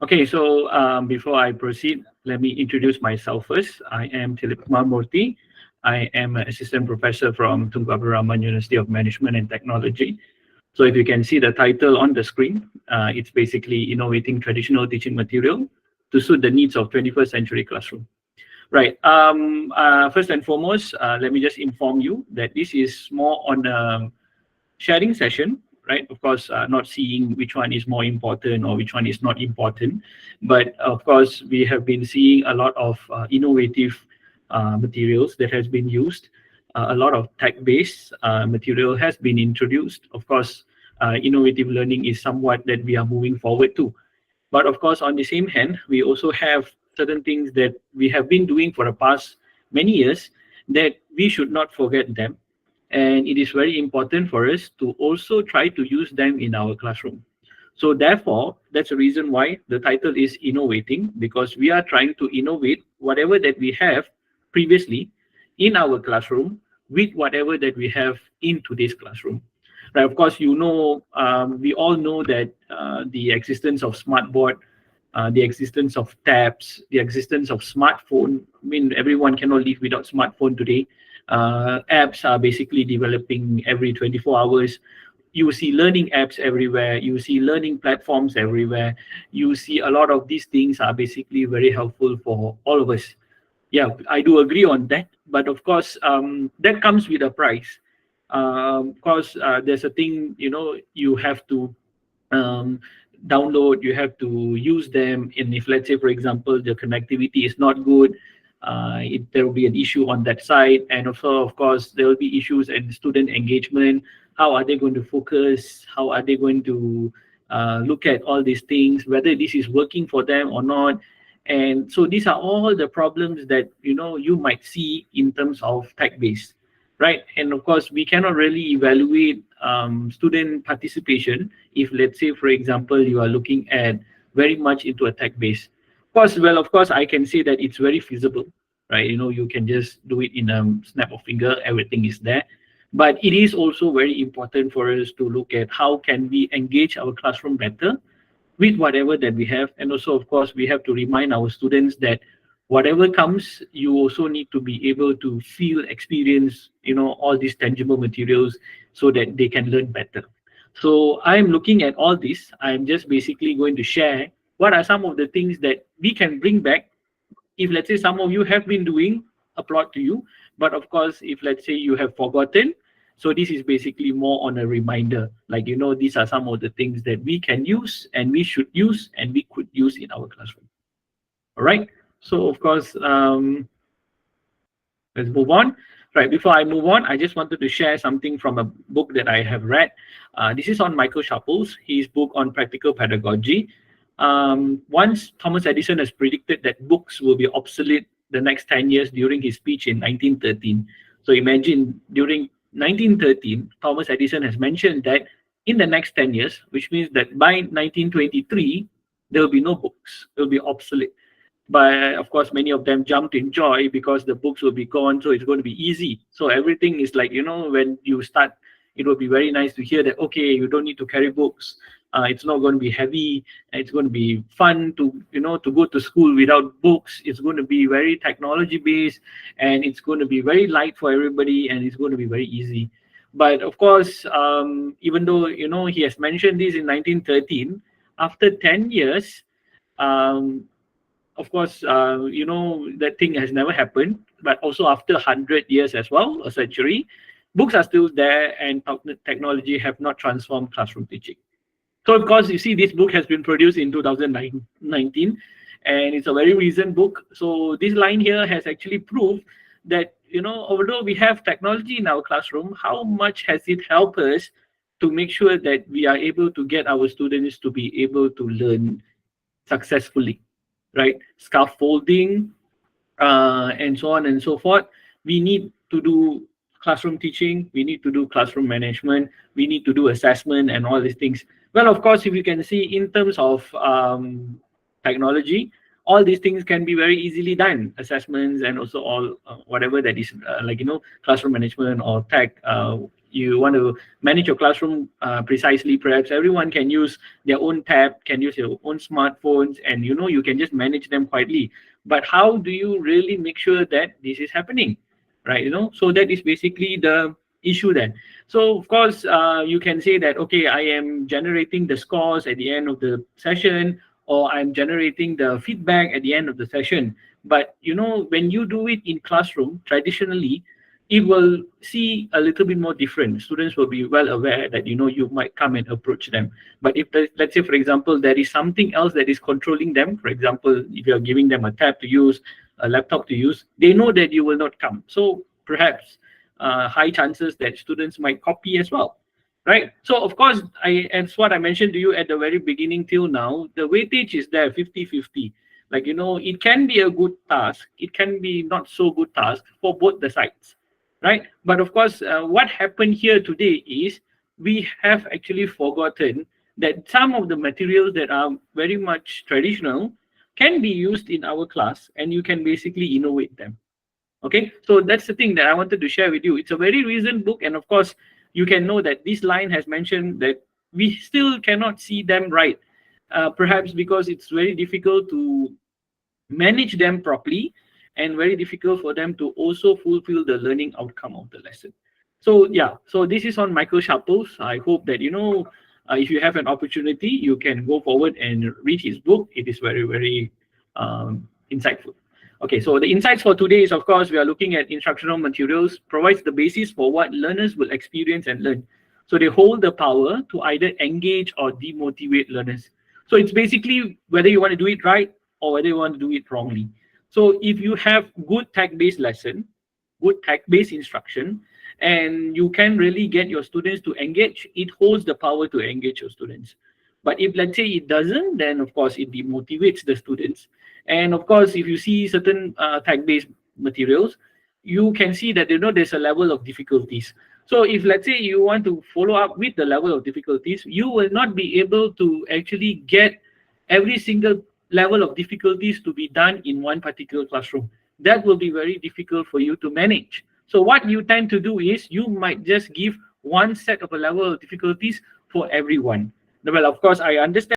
Okay, so before I proceed, let me introduce myself first. I am Tilip Murthy. I am an assistant professor from Tunku Abdul Rahman University of Management and Technology. So if you can see the title on the screen, it's basically Innovating Traditional Teaching Material to Suit the Needs of 21st Century Classroom. Right. First and foremost, let me just inform you that this is more on a sharing session, right? Of course, not seeing which one is more important or which one is not important, but of course, we have been seeing a lot of innovative materials that has been used. A lot of tech-based material has been introduced. Of course, innovative learning is somewhat that we are moving forward to. But of course, on the same hand, we also have certain things that we have been doing for the past many years that we should not forget them. And it is very important for us to also try to use them in our classroom. So therefore, that's the reason why the title is Innovating, because we are trying to innovate whatever that we have previously in our classroom with whatever that we have in today's classroom. Right, of course, we all know that the existence of smartboard, the existence of tabs, the existence of smartphone. I mean, everyone cannot live without smartphone today. Apps are basically developing every 24 hours. You see learning apps everywhere. You see learning platforms everywhere. You see a lot of these things are basically very helpful for all of us. Yeah, I do agree on that. But of course, that comes with a price. Because there's a thing, you have to um, download, you have to use them. And if, let's say, for example, the connectivity is not good, there will be an issue on that side. And also, of course, there will be issues in student engagement. How are they going to focus? How are they going to look at all these things, whether this is working for them or not? And so these are all the problems that you might see in terms of tech based, right? And of course, we cannot really evaluate student participation if, let's say, for example, you are looking at very much into a tech base. Of course, I can say that it's very feasible, right? You can just do it in a snap of finger, everything is there. But it is also very important for us to look at how can we engage our classroom better with whatever that we have. And also, of course, we have to remind our students that whatever comes, you also need to be able to feel, experience, all these tangible materials so that they can learn better. So I'm looking at all this. I'm just basically going to share what are some of the things that we can bring back. If, let's say, some of you have been doing, applaud to you. But of course, if, let's say, you have forgotten, so this is basically more on a reminder, like, these are some of the things that we can use and we should use and we could use in our classroom. All right. So of course, let's move on. Right, before I move on, I just wanted to share something from a book that I have read. This is on Michael Sharples, his book on practical pedagogy. Once Thomas Edison has predicted that books will be obsolete the next 10 years during his speech in 1913. So imagine during 1913, Thomas Edison has mentioned that in the next 10 years, which means that by 1923, there will be no books, it will be obsolete. But of course, many of them jumped in joy because the books will be gone, so it's going to be easy. So everything is like, when you start, it will be very nice to hear that, okay, you don't need to carry books. It's not going to be heavy. It's going to be fun to go to school without books. It's going to be very technology based, and it's going to be very light for everybody, and it's going to be very easy. But of course, even though, he has mentioned this in 1913, after 10 years, of course, that thing has never happened. But also after 100 years as well, a century, books are still there, and technology have not transformed classroom teaching. So of course, you see, this book has been produced in 2019, and it's a very recent book. So this line here has actually proved that, although we have technology in our classroom, how much has it helped us to make sure that we are able to get our students to be able to learn successfully, right? Scaffolding, and so on and so forth. We need to do classroom teaching, we need to do classroom management, we need to do assessment and all these things. Well, of course, if you can see in terms of technology, all these things can be very easily done, assessments and also all whatever that is classroom management or tech, you want to manage your classroom precisely, perhaps everyone can use their own tab, can use your own smartphones, and you can just manage them quietly. But how do you really make sure that this is happening, right? So that is basically the issue then. So of course, you can say that, okay, I am generating the scores at the end of the session, or I'm generating the feedback at the end of the session. But when you do it in classroom traditionally, it will see a little bit more different. Students will be well aware that you might come and approach them. But if let's say, for example, there is something else that is controlling them, for example, if you're giving them a tab to use, a laptop to use, they know that you will not come. So perhaps high chances that students might copy as well, right? So of course, as what I mentioned to you at the very beginning till now, the weightage is there 50-50. Like, it can be a good task, it can be not so good task for both the sides, right? But of course, what happened here today is we have actually forgotten that some of the materials that are very much traditional can be used in our class, and you can basically innovate them. Okay, so that's the thing that I wanted to share with you. It's a very recent book, and of course, you can know that this line has mentioned that we still cannot see them right, perhaps because it's very difficult to manage them properly, and very difficult for them to also fulfill the learning outcome of the lesson. So yeah, so this is on Michael Sharples. I hope that if you have an opportunity, you can go forward and read his book. It is very, very insightful. Okay, so the insights for today is, of course, we are looking at instructional materials provides the basis for what learners will experience and learn. So they hold the power to either engage or demotivate learners. So it's basically whether you want to do it right or whether you want to do it wrongly. So if you have good tech-based lesson, good tech-based instruction, and you can really get your students to engage, it holds the power to engage your students. But if, let's say, it doesn't, then of course it demotivates the students. And of course, if you see certain tech-based materials, you can see that there's a level of difficulties. So if, let's say, you want to follow up with the level of difficulties, you will not be able to actually get every single level of difficulties to be done in one particular classroom. That will be very difficult for you to manage. So what you tend to do is you might just give one set of a level of difficulties for everyone. Well, of course, I understand